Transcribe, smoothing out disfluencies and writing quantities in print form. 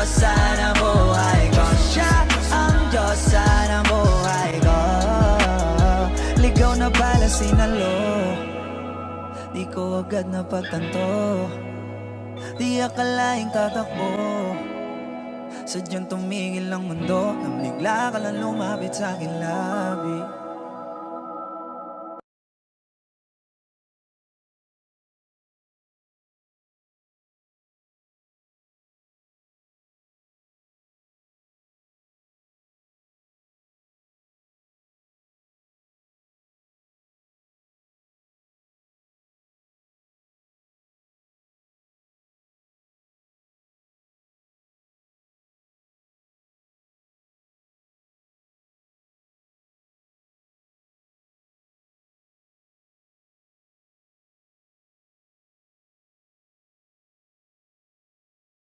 Diyosa ng buhay ko. Siya ang Diyosa ng buhay ko. Ligaw na pala sinalo, di ko agad napagtanto. Di akalaing tatakbo, sadyang tumigil ang mundo nang bigla ka lang lumapit sa akin labi.